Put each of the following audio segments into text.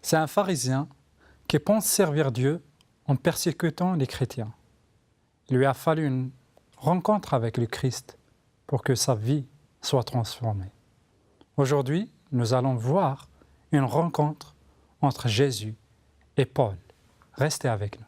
C'est un pharisien qui pense servir Dieu en persécutant les chrétiens. Il lui a fallu une rencontre avec le Christ pour que sa vie soit transformée. Aujourd'hui, nous allons voir une rencontre entre Jésus et Paul. Restez avec nous.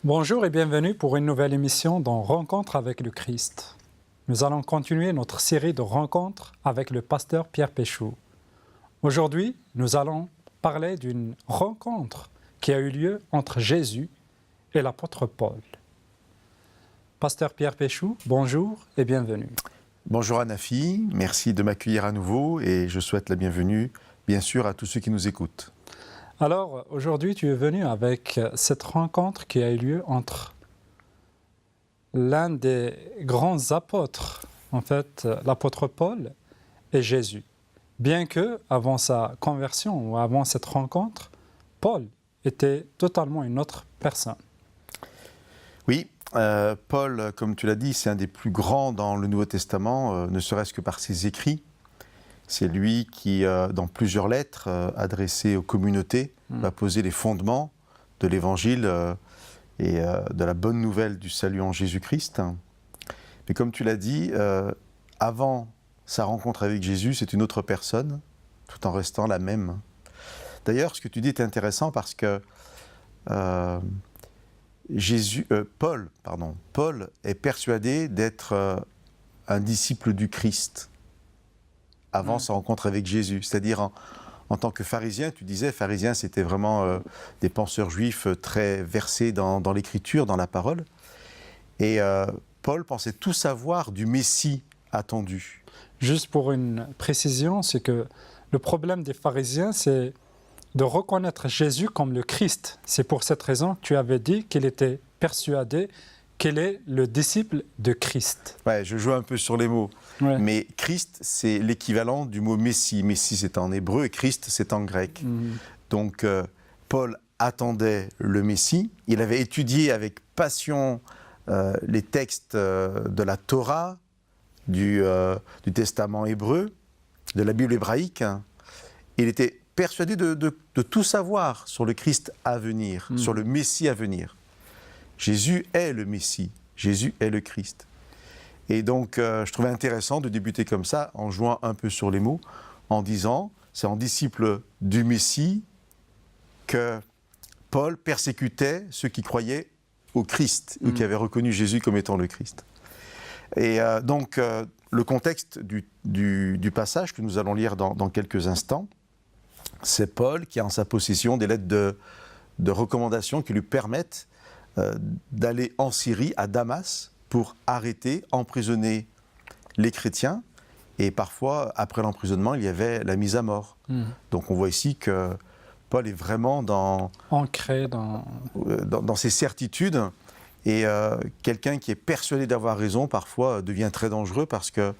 Bonjour et bienvenue pour une nouvelle émission dans Rencontre avec le Christ. Nous allons continuer notre série de rencontres avec le pasteur Pierre Péchou. Aujourd'hui, nous allons parler d'une rencontre qui a eu lieu entre Jésus et l'apôtre Paul. Pasteur Pierre Péchou, bonjour et bienvenue. Bonjour Anafi, merci de m'accueillir à nouveau et je souhaite la bienvenue, bien sûr, à tous ceux qui nous écoutent. Alors, aujourd'hui, tu es venu avec cette rencontre qui a eu lieu entre l'un des grands apôtres, en fait, l'apôtre Paul et Jésus. Bien que, avant sa conversion ou avant cette rencontre, Paul était totalement une autre personne. Oui, Paul, comme tu l'as dit, c'est un des plus grands dans le Nouveau Testament, ne serait-ce que par ses écrits. C'est lui qui, dans plusieurs lettres adressées aux communautés, va poser les fondements de l'Évangile et de la bonne nouvelle du salut en Jésus-Christ. Mais comme tu l'as dit, avant sa rencontre avec Jésus, c'est une autre personne, tout en restant la même. D'ailleurs, ce que tu dis est intéressant parce que Paul est persuadé d'être un disciple du Christ avant sa rencontre avec Jésus. C'est-à-dire, en tant que pharisien, tu disais, pharisiens, c'était vraiment des penseurs juifs très versés dans l'Écriture, dans la parole. Et Paul pensait tout savoir du Messie attendu. Juste pour une précision, c'est que le problème des pharisiens, c'est de reconnaître Jésus comme le Christ. C'est pour cette raison que tu avais dit qu'il était persuadé qu'il est le disciple de Christ. Ouais, je joue un peu sur les mots. Ouais. Mais Christ, c'est l'équivalent du mot Messie. Messie, c'est en hébreu et Christ, c'est en grec. Donc, Paul attendait le Messie. Il avait étudié avec passion les textes de la Torah, du Testament hébreu, de la Bible hébraïque. Il était persuadé de tout savoir sur le Christ à venir, sur le Messie à venir. Jésus est le Messie, Jésus est le Christ. Et donc, je trouvais intéressant de débuter comme ça, en jouant un peu sur les mots, en disant, c'est en disciple du Messie que Paul persécutait ceux qui croyaient au Christ, ou qui avaient reconnu Jésus comme étant le Christ. Et donc, le contexte du passage que nous allons lire dans quelques instants, c'est Paul qui a en sa possession des lettres de recommandation qui lui permettent d'aller en Syrie, à Damas, pour arrêter, emprisonner les chrétiens. Et parfois, après l'emprisonnement, il y avait la mise à mort. Donc on voit ici que Paul est vraiment ancré dans ses certitudes. Et quelqu'un qui est persuadé d'avoir raison, parfois, devient très dangereux parce que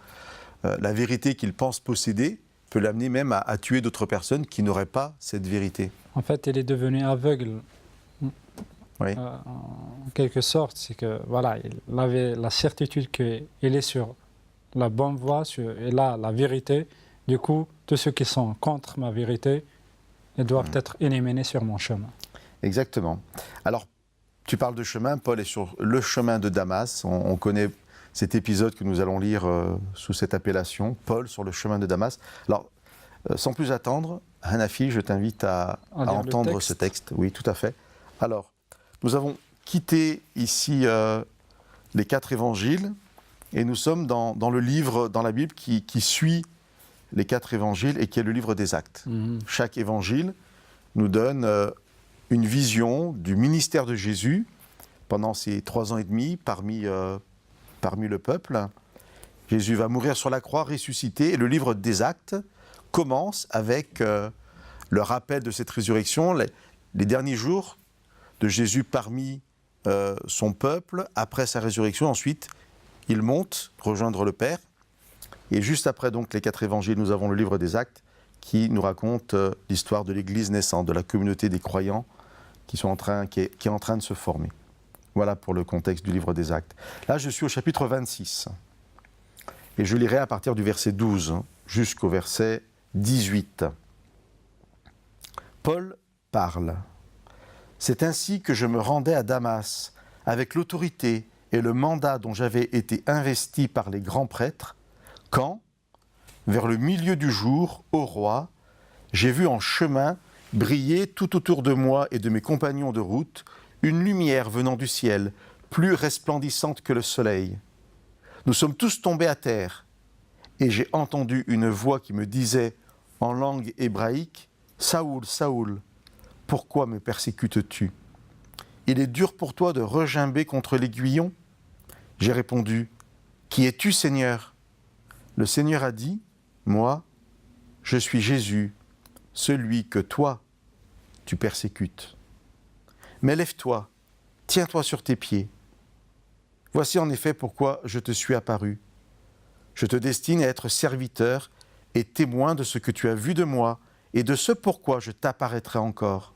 la vérité qu'il pense posséder peut l'amener même à tuer d'autres personnes qui n'auraient pas cette vérité. En fait, il est devenu aveugle. Oui. En quelque sorte, c'est que voilà, il avait la certitude qu'il est sur la bonne voie, et là, la vérité. Du coup, tous ceux qui sont contre ma vérité, ils doivent être éliminés sur mon chemin. Exactement. Alors, tu parles de chemin, Paul est sur le chemin de Damas. On connaît cet épisode que nous allons lire sous cette appellation, Paul sur le chemin de Damas. Alors, sans plus attendre, Hanafi, je t'invite à entendre ce texte. Oui, tout à fait. Alors, nous avons quitté ici les 4 évangiles et nous sommes dans le livre, dans la Bible qui suit les 4 évangiles et qui est le livre des Actes. Chaque évangile nous donne une vision du ministère de Jésus pendant ces 3 ans et demi parmi le peuple. Jésus va mourir sur la croix, ressusciter, et le livre des Actes commence avec le rappel de cette résurrection, les derniers jours de Jésus parmi son peuple après sa résurrection. Ensuite, il monte rejoindre le Père. Et juste après donc les 4 évangiles, nous avons le livre des Actes qui nous raconte l'histoire de l'Église naissante, de la communauté des croyants qui est en train de se former. Voilà pour le contexte du livre des Actes. Là, je suis au chapitre 26. Et je lirai à partir du verset 12 jusqu'au verset 18. Paul parle. « C'est ainsi que je me rendais à Damas, avec l'autorité et le mandat dont j'avais été investi par les grands prêtres, quand, vers le milieu du jour, ô roi, j'ai vu en chemin briller tout autour de moi et de mes compagnons de route une lumière venant du ciel, plus resplendissante que le soleil. Nous sommes tous tombés à terre, et j'ai entendu une voix qui me disait en langue hébraïque, « Saoul, Saoul, pourquoi me persécutes-tu? Il est dur pour toi de regimber contre l'aiguillon ?» J'ai répondu, « Qui es-tu, Seigneur ?» Le Seigneur a dit, « Moi, je suis Jésus, celui que toi, tu persécutes. Mais lève-toi, tiens-toi sur tes pieds. Voici en effet pourquoi je te suis apparu. Je te destine à être serviteur et témoin de ce que tu as vu de moi et de ce pourquoi je t'apparaîtrai encore.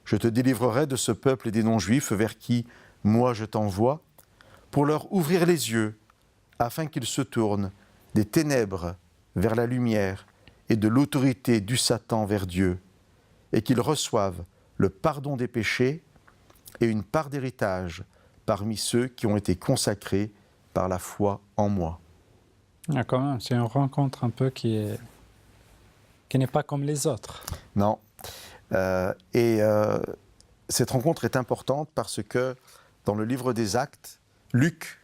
Je te délivrerai de ce peuple et des non-juifs vers qui, moi, je t'envoie, pour leur ouvrir les yeux, afin qu'ils se tournent des ténèbres vers la lumière et de l'autorité du Satan vers Dieu, et qu'ils reçoivent le pardon des péchés et une part d'héritage parmi ceux qui ont été consacrés par la foi en moi. » Ah, quand même, c'est une rencontre un peu qui n'est pas comme les autres. Non. Cette rencontre est importante parce que dans le livre des Actes, Luc,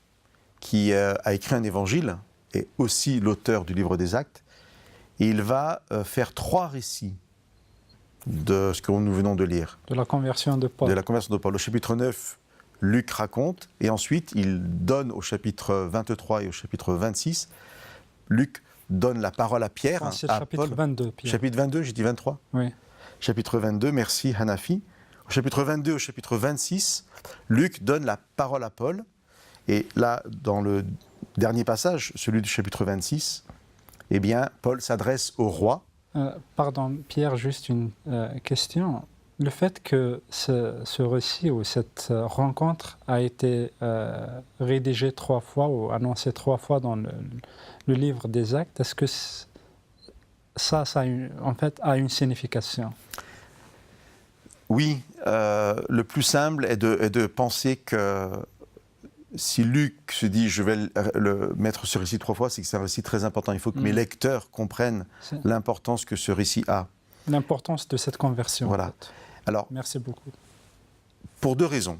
qui a écrit un évangile, est aussi l'auteur du livre des Actes, et il va faire 3 récits de ce que nous venons de lire. De la conversion de Paul. De la conversion de Paul. Au chapitre 9, Luc raconte, et ensuite il donne au chapitre 23 et au chapitre 26, Luc donne la parole à Pierre, c'est à chapitre Paul. 22, Pierre. Chapitre 22, j'ai dit 23 ? Oui. Chapitre 22, merci Hanafi. Au chapitre 22, au chapitre 26, Luc donne la parole à Paul. Et là, dans le dernier passage, celui du chapitre 26, eh bien, Paul s'adresse au roi. Pardon, Pierre, juste une question. Le fait que ce récit ou cette rencontre a été rédigé 3 fois ou annoncé 3 fois dans le livre des Actes, est-ce que ça en fait, a une signification? Oui, le plus simple est de penser que si Luc se dit « je vais mettre ce récit 3 fois », c'est que c'est un récit très important. Il faut que mes lecteurs comprennent l'importance que ce récit a. L'importance de cette conversion. Voilà. En fait. Alors, merci beaucoup. Pour 2 raisons.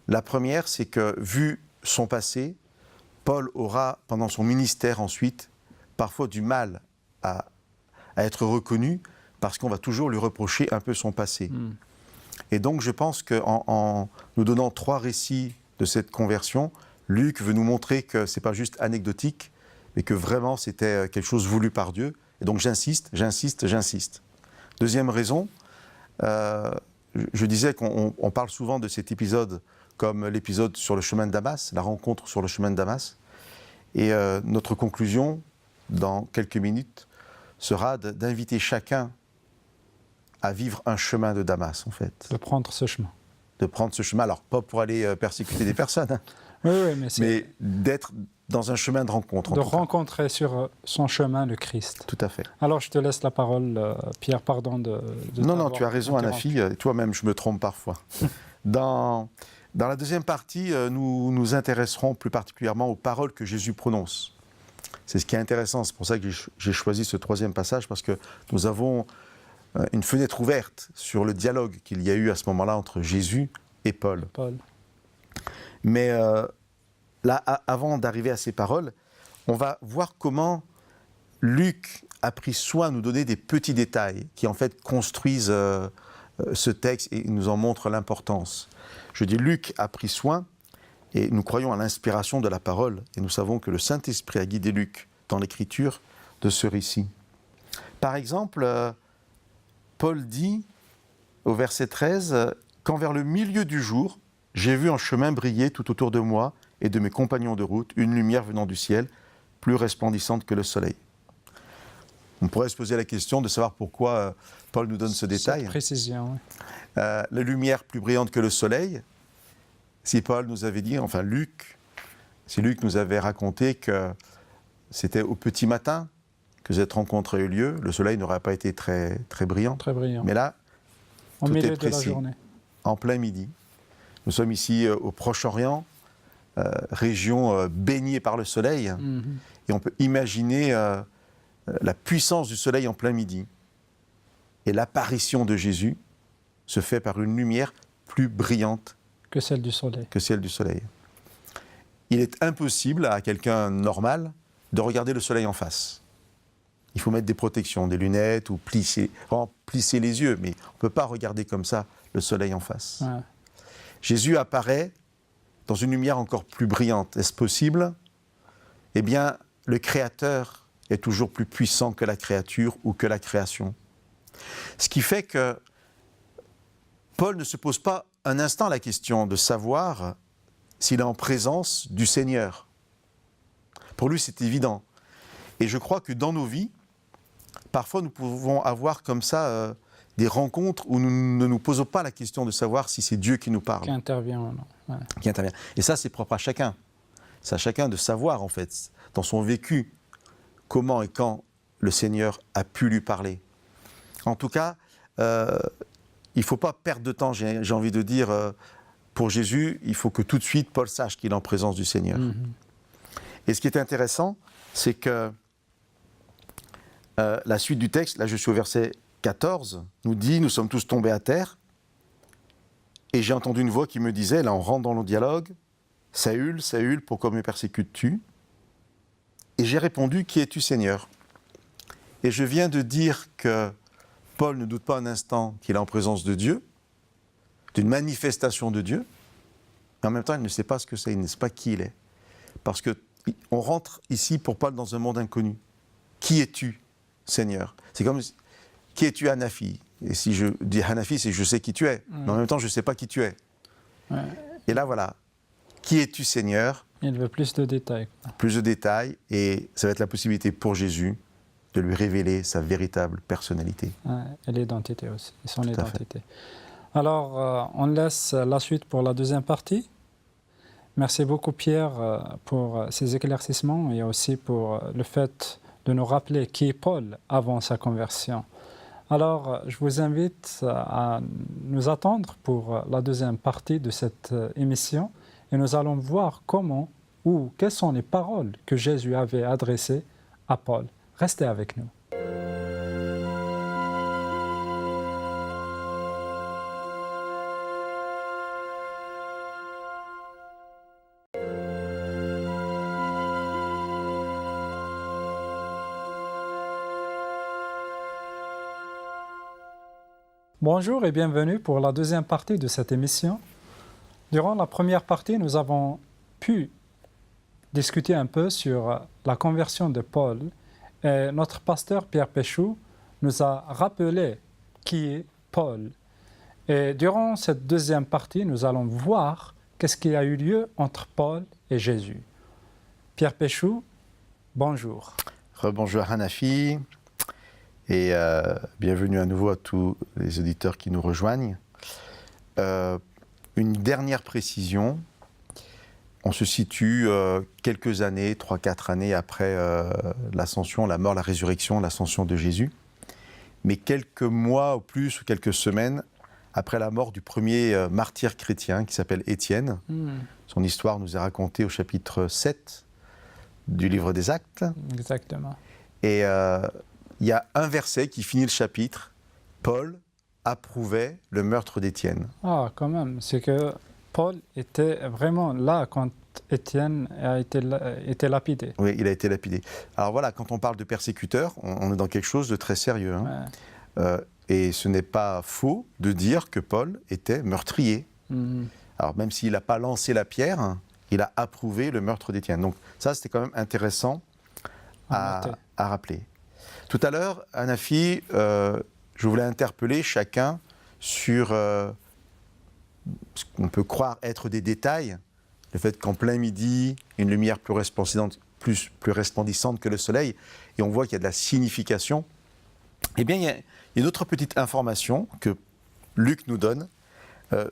La première, c'est que, vu son passé, Paul aura, pendant son ministère ensuite, parfois du mal à être reconnu, parce qu'on va toujours lui reprocher un peu son passé. Et donc, je pense qu'en nous donnant 3 récits de cette conversion, Luc veut nous montrer que ce n'est pas juste anecdotique, mais que vraiment c'était quelque chose voulu par Dieu. Et donc, j'insiste. Deuxième raison, je disais qu'on parle souvent de cet épisode comme l'épisode sur le chemin de Damas, la rencontre sur le chemin de Damas. Et notre conclusion, dans quelques minutes, sera d'inviter chacun à vivre un chemin de Damas, en fait. De prendre ce chemin. De prendre ce chemin, alors pas pour aller persécuter des personnes, hein, oui, mais d'être dans un chemin de rencontre. De rencontrer sur son chemin le Christ. Tout à fait. Alors je te laisse la parole, Pierre, pardon de Non, tu as raison, Hanafi, toi-même je me trompe parfois. Dans la deuxième partie, nous nous intéresserons plus particulièrement aux paroles que Jésus prononce. C'est ce qui est intéressant, c'est pour ça que j'ai choisi ce 3e passage, parce que nous avons une fenêtre ouverte sur le dialogue qu'il y a eu à ce moment-là entre Jésus et Paul. Mais là, avant d'arriver à ces paroles, on va voir comment Luc a pris soin de nous donner des petits détails qui en fait construisent ce texte et nous en montrent l'importance. Je dis Luc a pris soin, et nous croyons à l'inspiration de la parole, et nous savons que le Saint-Esprit a guidé Luc dans l'écriture de ce récit. Par exemple, Paul dit au verset 13, « Quand vers le milieu du jour, j'ai vu un chemin briller tout autour de moi et de mes compagnons de route, une lumière venant du ciel, plus resplendissante que le soleil. On pourrait se poser la question de savoir pourquoi Paul nous donne ce détail. Cette précision, oui. La lumière plus brillante que le soleil, si Paul nous avait dit, enfin Luc nous avait raconté que c'était au petit matin que cette rencontre a eu lieu, le soleil n'aurait pas été très, très brillant. Très brillant. Mais là, au tout milieu est précis, de la journée. En plein midi. Nous sommes ici au Proche-Orient, région baignée par le soleil, et on peut imaginer la puissance du soleil en plein midi. Et l'apparition de Jésus se fait par une lumière plus brillante que celle du soleil. Il est impossible à quelqu'un normal de regarder le soleil en face. Il faut mettre des protections, des lunettes ou plisser les yeux, mais on ne peut pas regarder comme ça le soleil en face. Ouais. Jésus apparaît dans une lumière encore plus brillante. Est-ce possible ? Eh bien, le Créateur est toujours plus puissant que la créature ou que la création. Ce qui fait que Paul ne se pose pas un instant la question de savoir s'il est en présence du Seigneur. Pour lui, c'est évident. Et je crois que dans nos vies, parfois nous pouvons avoir comme ça des rencontres où nous ne nous posons pas la question de savoir si c'est Dieu qui nous parle. Qui intervient ou non. Ouais. Qui intervient. Et ça, c'est propre à chacun. C'est à chacun de savoir, en fait, dans son vécu, comment et quand le Seigneur a pu lui parler. En tout cas, il ne faut pas perdre de temps, j'ai envie de dire, pour Jésus, il faut que tout de suite Paul sache qu'il est en présence du Seigneur. Et ce qui est intéressant, c'est que la suite du texte, là je suis au verset 14, nous dit « Nous sommes tous tombés à terre, et j'ai entendu une voix qui me disait, là on rentre dans le dialogue, « Saül, Saül, pourquoi me persécutes-tu » Et j'ai répondu « Qui es-tu, Seigneur » Et je viens de dire que Paul ne doute pas un instant qu'il est en présence de Dieu, d'une manifestation de Dieu, mais en même temps il ne sait pas ce que c'est, il ne sait pas qui il est. Parce qu'on rentre ici pour Paul dans un monde inconnu. Qui es-tu, Seigneur ? C'est comme, qui es-tu, Hanafi ? Et si je dis Hanafi, c'est je sais qui tu es, mais en même temps je ne sais pas qui tu es. Ouais. Et là voilà, qui es-tu, Seigneur ? Il veut plus de détails. Plus de détails, et ça va être la possibilité pour Jésus de lui révéler sa véritable personnalité. Ouais, et l'identité aussi, et son identité. Alors, on laisse la suite pour la deuxième partie. Merci beaucoup Pierre pour ces éclaircissements et aussi pour le fait de nous rappeler qui est Paul avant sa conversion. Alors, je vous invite à nous attendre pour la deuxième partie de cette émission et nous allons voir comment ou quelles sont les paroles que Jésus avait adressées à Paul. Restez avec nous. Bonjour et bienvenue pour la deuxième partie de cette émission. Durant la première partie, nous avons pu discuter un peu sur la conversion de Paul et notre pasteur Pierre Péchou nous a rappelé qui est Paul. Et durant cette deuxième partie, nous allons voir qu'est-ce qui a eu lieu entre Paul et Jésus. Pierre Péchou, bonjour. Rebonjour Hanafi. Et bienvenue à nouveau à tous les auditeurs qui nous rejoignent. Une dernière précision, on se situe quelques années, 3-4 années après l'ascension, la mort, la résurrection, l'ascension de Jésus, mais quelques mois ou plus, ou quelques semaines après la mort du premier martyr chrétien qui s'appelle Étienne. Son histoire nous est racontée au chapitre 7 du livre des Actes. Exactement. Et il y a un verset qui finit le chapitre. Paul approuvait le meurtre d'Étienne. Ah, quand même. C'est que Paul était vraiment là quand Étienne a été lapidé. Oui, il a été lapidé. Alors voilà, quand on parle de persécuteur, on est dans quelque chose de très sérieux. Hein. Ouais. Et ce n'est pas faux de dire que Paul était meurtrier. Alors même s'il n'a pas lancé la pierre, il a approuvé le meurtre d'Étienne. Donc ça, c'était quand même intéressant à rappeler. Tout à l'heure, Hanafi, je voulais interpeller chacun sur ce qu'on peut croire être des détails, le fait qu'en plein midi, une lumière plus resplendissante que le soleil, et on voit qu'il y a de la signification, eh bien, il y a une autre petite information que Luc nous donne,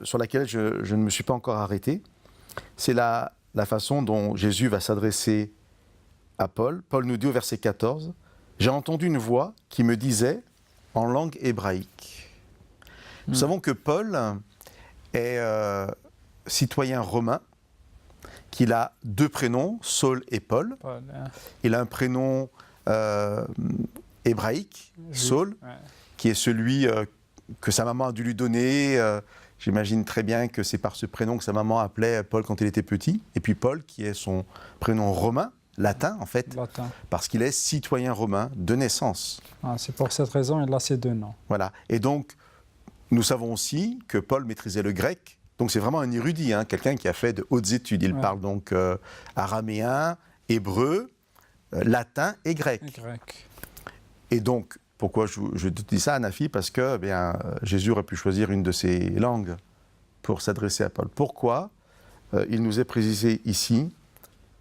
sur laquelle je ne me suis pas encore arrêté. C'est la façon dont Jésus va s'adresser à Paul. Paul nous dit au verset 14, « J'ai entendu une voix qui me disait en langue hébraïque. » Nous savons que Paul est citoyen romain, qu'il a deux prénoms, Saul et Paul. Il a un prénom hébraïque, Saul, qui est celui que sa maman a dû lui donner. J'imagine très bien que c'est par ce prénom que sa maman appelait Paul quand il était petit. Et puis Paul, qui est son prénom romain, latin en fait, parce qu'il est citoyen romain de naissance. C'est pour cette raison qu'il a ces deux noms. Voilà. Et donc, nous savons aussi que Paul maîtrisait le grec. Donc c'est vraiment un érudit, quelqu'un qui a fait de hautes études. Il parle donc araméen, hébreu, latin et grec. Et donc, pourquoi je te dis ça, Anafi? Parce que Jésus aurait pu choisir une de ces langues pour s'adresser à Paul. Pourquoi il nous est précisé ici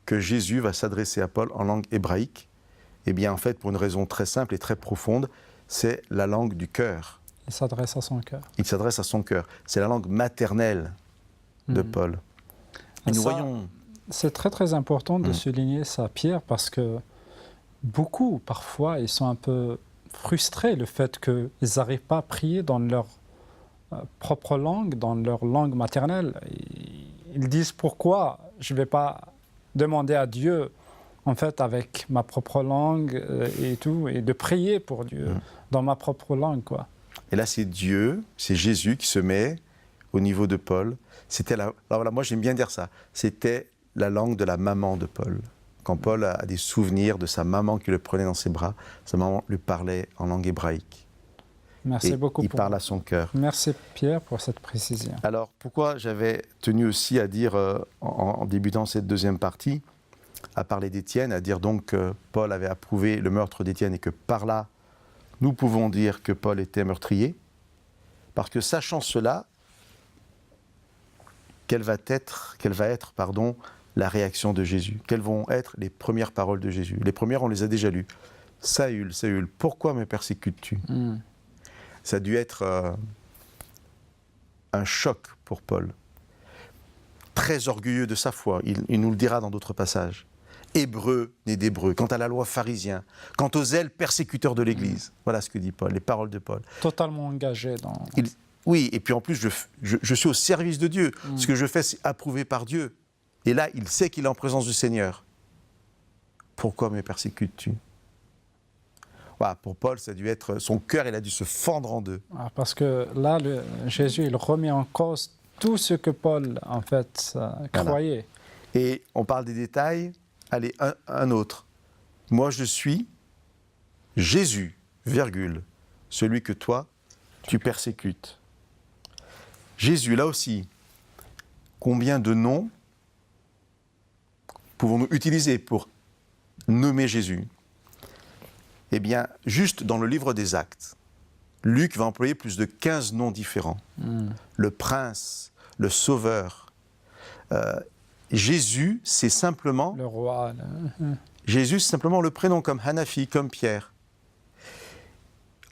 que Jésus va s'adresser à Paul en langue hébraïque? Eh bien, en fait, pour une raison très simple et très profonde, c'est la langue du cœur. Il s'adresse à son cœur. Il s'adresse à son cœur. C'est la langue maternelle de Paul. Et nous voyons... C'est très très important de souligner ça, Pierre, parce que beaucoup, parfois, ils sont un peu frustrés le fait qu'ils n'arrivent pas à prier dans leur propre langue, dans leur langue maternelle. Ils disent pourquoi je ne vais pas demander à Dieu, en fait, avec ma propre langue et tout, et de prier pour Dieu dans ma propre langue, quoi. Et là, c'est Dieu, c'est Jésus qui se met au niveau de Paul. Alors voilà, moi j'aime bien dire ça, c'était la langue de la maman de Paul. Quand Paul a des souvenirs de sa maman qui le prenait dans ses bras, sa maman lui parlait en langue hébraïque. Merci beaucoup. Il parle à son cœur. Merci Pierre pour cette précision. Alors pourquoi j'avais tenu aussi à dire, en débutant cette deuxième partie, à parler d'Étienne, à dire donc que Paul avait approuvé le meurtre d'Étienne et que par là, nous pouvons dire que Paul était meurtrier, parce que sachant cela, quelle va être la réaction de Jésus? Quelles vont être les premières paroles de Jésus? Les premières, on les a déjà lues. « Saül, Saül, pourquoi me persécutes-tu » Ça a dû être un choc pour Paul. Très orgueilleux de sa foi, il nous le dira dans d'autres passages. Hébreu né d'Hébreu, quant à la loi pharisien, quant aux zèles persécuteurs de l'Église. Voilà ce que dit Paul, les paroles de Paul. Totalement engagé dans... Oui, et puis en plus, je suis au service de Dieu. Ce que je fais, c'est approuvé par Dieu. Et là, il sait qu'il est en présence du Seigneur. Pourquoi me persécutes-tu? Voilà, pour Paul, ça a dû être... Son cœur, il a dû se fendre en deux. Parce que là, Jésus, il remet en cause tout ce que Paul, en fait, croyait. Voilà. Et on parle des détails. Allez, un autre. Moi, je suis Jésus, virgule, celui que toi, tu persécutes. Jésus, là aussi, combien de noms pouvons-nous utiliser pour nommer Jésus? Eh bien, juste dans le livre des Actes, Luc va employer plus de 15 noms différents. Le prince, le sauveur. Jésus, c'est simplement... Le roi. Jésus, c'est simplement le prénom, comme Hanafi, comme Pierre.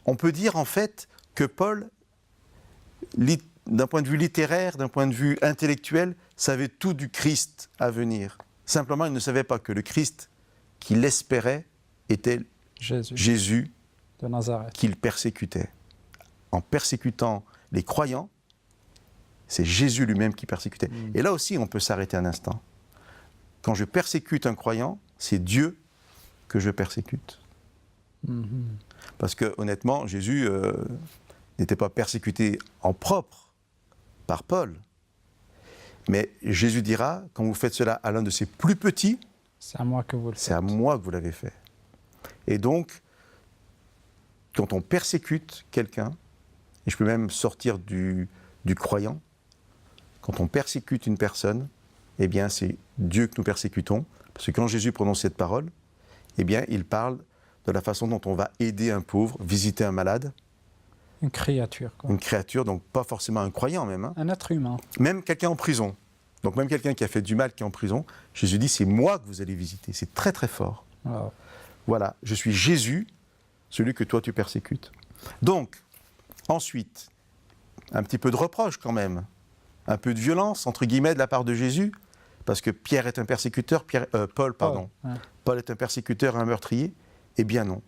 On peut dire en fait que Paul, d'un point de vue littéraire, d'un point de vue intellectuel, savait tout du Christ à venir. Simplement, il ne savait pas que le Christ qu'il espérait était Jésus de Nazareth, qu'il persécutait. En persécutant les croyants, c'est Jésus lui-même qui persécutait. Et là aussi, on peut s'arrêter un instant. Quand je persécute un croyant, c'est Dieu que je persécute. Parce que, honnêtement, Jésus n'était pas persécuté en propre par Paul. Mais Jésus dira, quand vous faites cela à l'un de ses plus petits, c'est à moi que vous le faites. C'est à moi que vous l'avez fait. Et donc, quand on persécute quelqu'un, et je peux même sortir du croyant, quand on persécute une personne, eh bien c'est Dieu que nous persécutons. Parce que quand Jésus prononce cette parole, eh bien il parle de la façon dont on va aider un pauvre, visiter un malade, Une créature. Quoi. Une créature, donc pas forcément un croyant même. Hein. Un être humain. Même quelqu'un en prison. Donc même quelqu'un qui a fait du mal, qui est en prison, Jésus dit, c'est moi que vous allez visiter. C'est très très fort. Wow. Voilà, je suis Jésus, celui que toi tu persécutes. Donc, ensuite, un petit peu de reproche quand même. Un peu de violence, entre guillemets, de la part de Jésus. Parce que Pierre est un persécuteur, Paul, pardon. Ouais. Paul est un persécuteur et un meurtrier. Eh bien non.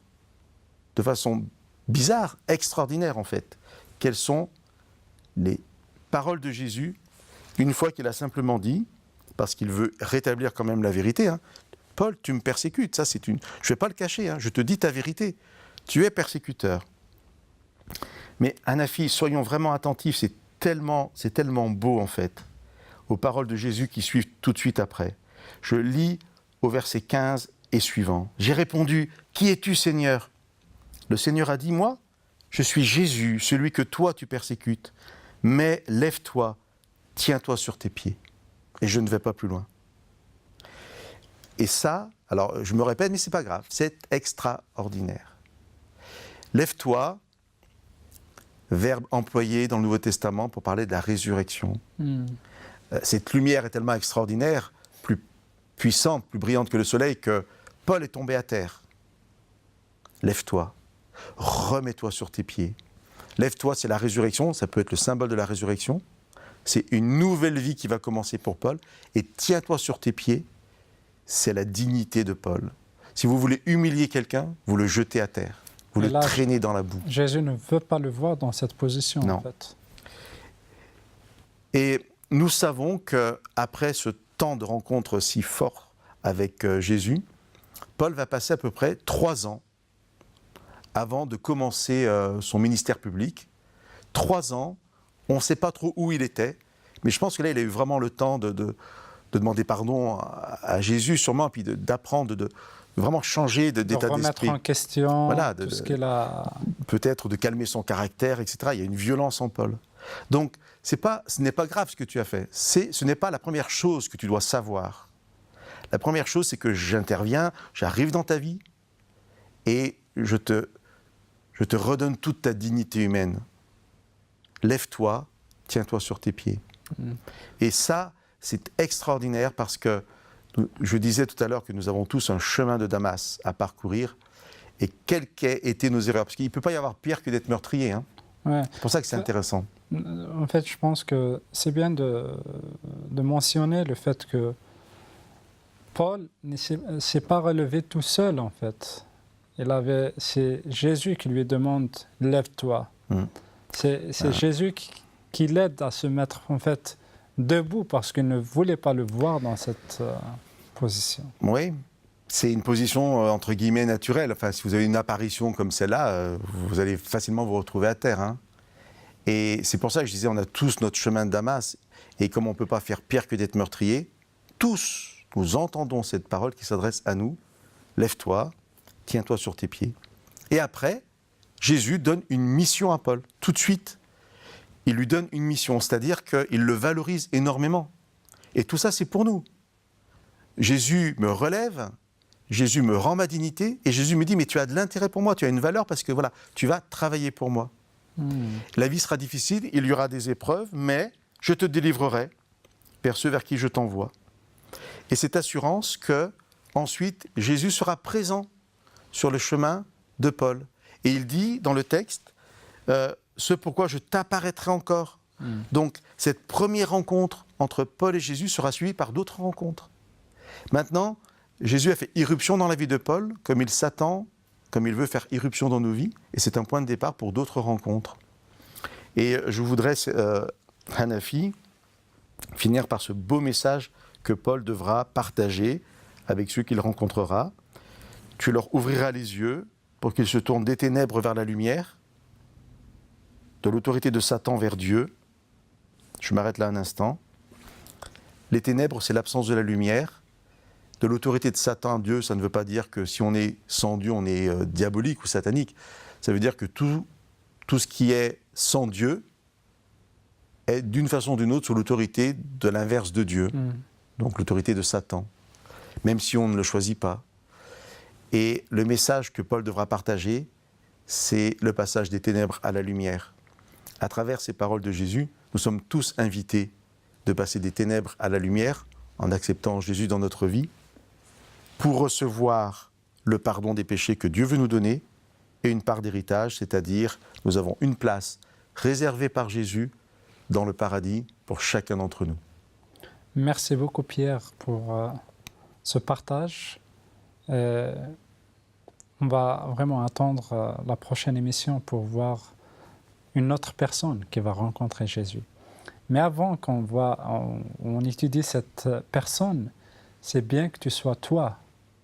De façon bizarre, extraordinaire en fait. Quelles sont les paroles de Jésus, une fois qu'il a simplement dit, parce qu'il veut rétablir quand même la vérité, hein, Paul, tu me persécutes, ça c'est une... Je ne vais pas le cacher, hein, je te dis ta vérité. Tu es persécuteur. Mais Hanafi, soyons vraiment attentifs, c'est tellement beau en fait, aux paroles de Jésus qui suivent tout de suite après. Je lis au verset 15 et suivant. J'ai répondu, qui es-tu Seigneur ? Le Seigneur a dit, moi, je suis Jésus, celui que toi tu persécutes. Mais lève-toi, tiens-toi sur tes pieds. Et je ne vais pas plus loin. Et ça, alors je me répète, mais ce n'est pas grave, c'est extraordinaire. Lève-toi, verbe employé dans le Nouveau Testament pour parler de la résurrection. Cette lumière est tellement extraordinaire, plus puissante, plus brillante que le soleil, que Paul est tombé à terre. Lève-toi, remets-toi sur tes pieds. Lève-toi, c'est la résurrection, ça peut être le symbole de la résurrection. C'est une nouvelle vie qui va commencer pour Paul. Et tiens-toi sur tes pieds, c'est la dignité de Paul. Si vous voulez humilier quelqu'un, vous le jetez à terre. Vous le traînez dans la boue. Jésus ne veut pas le voir dans cette position, non. En fait. Et nous savons qu'après ce temps de rencontre si fort avec Jésus, Paul va passer à peu près 3 ans avant de commencer son ministère public. 3 ans, on ne sait pas trop où il était, mais je pense que là, il a eu vraiment le temps de demander pardon à Jésus, sûrement, puis d'apprendre, de vraiment changer d'état d'esprit. De remettre en question voilà, tout ce qu'il a... Peut-être de calmer son caractère, etc. Il y a une violence en Paul. Donc, ce n'est pas grave ce que tu as fait. Ce n'est pas la première chose que tu dois savoir. La première chose, c'est que j'interviens, j'arrive dans ta vie, et je te redonne toute ta dignité humaine. Lève-toi, tiens-toi sur tes pieds. Et ça, c'est extraordinaire parce que, je disais tout à l'heure que nous avons tous un chemin de Damas à parcourir. Et quelles qu'aient été nos erreurs, parce qu'il ne peut pas y avoir pire que d'être meurtrier. Hein. Ouais. C'est pour ça que c'est intéressant. En fait, je pense que c'est bien de mentionner le fait que Paul ne s'est pas relevé tout seul, en fait. C'est Jésus qui lui demande « lève-toi ». C'est Jésus qui l'aide à se mettre, en fait, debout parce qu'il ne voulait pas le voir dans cette position. Oui, c'est une position entre guillemets naturelle. Enfin, si vous avez une apparition comme celle-là, vous allez facilement vous retrouver à terre. Hein. Et c'est pour ça que je disais, on a tous notre chemin de Damas. Et comme on ne peut pas faire pire que d'être meurtrier, tous nous entendons cette parole qui s'adresse à nous. Lève-toi, tiens-toi sur tes pieds. Et après, Jésus donne une mission à Paul, tout de suite. Il lui donne une mission, c'est-à-dire qu'il le valorise énormément. Et tout ça, c'est pour nous. Jésus me relève, Jésus me rend ma dignité, et Jésus me dit, mais tu as de l'intérêt pour moi, tu as une valeur parce que voilà, tu vas travailler pour moi. La vie sera difficile, il y aura des épreuves, mais je te délivrerai vers ceux vers qui je t'envoie. Et cette assurance que, ensuite, Jésus sera présent sur le chemin de Paul. Et il dit dans le texte, ce pourquoi je t'apparaîtrai encore. Donc, cette première rencontre entre Paul et Jésus sera suivie par d'autres rencontres. Maintenant, Jésus a fait irruption dans la vie de Paul, comme il s'attend, comme il veut faire irruption dans nos vies, et c'est un point de départ pour d'autres rencontres. Et je voudrais, Hanafi, finir par ce beau message que Paul devra partager avec ceux qu'il rencontrera. Tu leur ouvriras les yeux pour qu'ils se tournent des ténèbres vers la lumière, de l'autorité de Satan vers Dieu. Je m'arrête là un instant. Les ténèbres, c'est l'absence de la lumière. De l'autorité de Satan à Dieu, ça ne veut pas dire que si on est sans Dieu, on est diabolique ou satanique. Ça veut dire que tout ce qui est sans Dieu est d'une façon ou d'une autre sous l'autorité de l'inverse de Dieu. Donc l'autorité de Satan, même si on ne le choisit pas. Et le message que Paul devra partager, c'est le passage des ténèbres à la lumière. À travers ces paroles de Jésus, nous sommes tous invités de passer des ténèbres à la lumière en acceptant Jésus dans notre vie pour recevoir le pardon des péchés que Dieu veut nous donner et une part d'héritage, c'est-à-dire nous avons une place réservée par Jésus dans le paradis pour chacun d'entre nous. Merci beaucoup Pierre pour ce partage. On va vraiment attendre la prochaine émission pour voir une autre personne qui va rencontrer Jésus. Mais avant on étudie cette personne, c'est bien que tu sois toi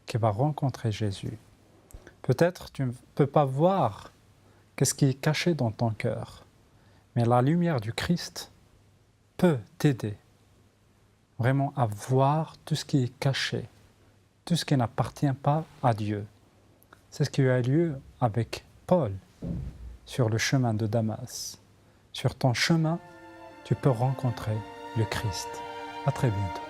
qui va rencontrer Jésus. Peut-être tu ne peux pas voir ce qui est caché dans ton cœur, mais la lumière du Christ peut t'aider vraiment à voir tout ce qui est caché, tout ce qui n'appartient pas à Dieu. C'est ce qui a eu lieu avec Paul sur le chemin de Damas. Sur ton chemin, tu peux rencontrer le Christ. À très bientôt.